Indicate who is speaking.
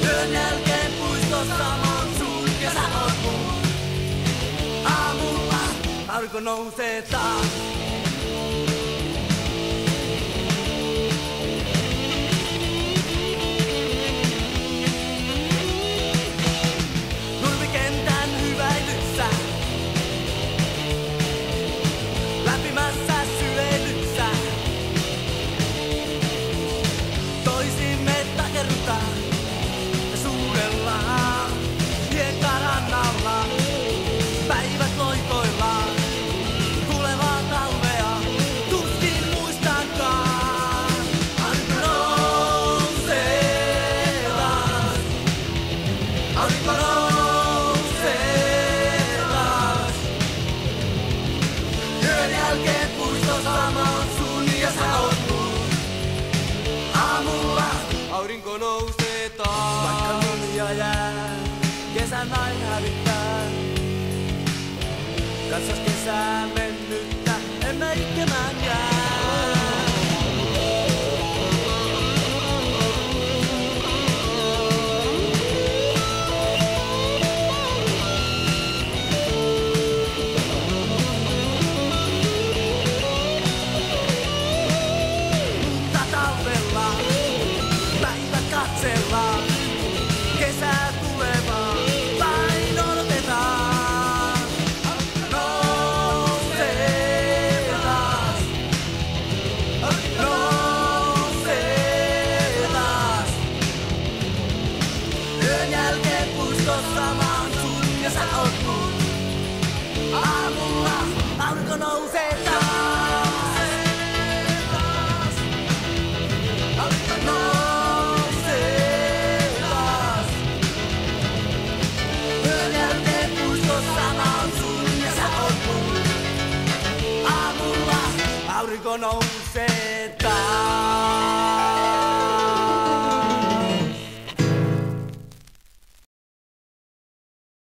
Speaker 1: Yön jälkeen puistossa on sun ja sä oot mun. Aamulla aurinko nousee taas. Nurmikentän hyväilyssä, lämpimässä syleilyssä, toisimme takerrutaan ja suudellaan hiekkarannalla. Päivät loikoillaan, tulevaa talvea tuskin muistankaan. Aurinko nousee taas, aurinko nousee taas. Yön jälkeen puistossa mä oon sun ja sä oot mun. Aamulla aurinko nousee taas. Vaikka nurja jää, kesän aina hävittää. Katsas kesää mennyttä, en mä itkemään jää. Lunta talvella, päivä katsellaan, kesää tulevaa, vain odotetaan. Nousee taas, nousee taas. Yön jälkeen puistossa mä oon sun ja sä oot mun. Aamulla aurinko nousee taas. Nousee taas. Yön jälkeen puistossa mä oon sun ja sä oot mun. Aamulla aurinko nousee taas.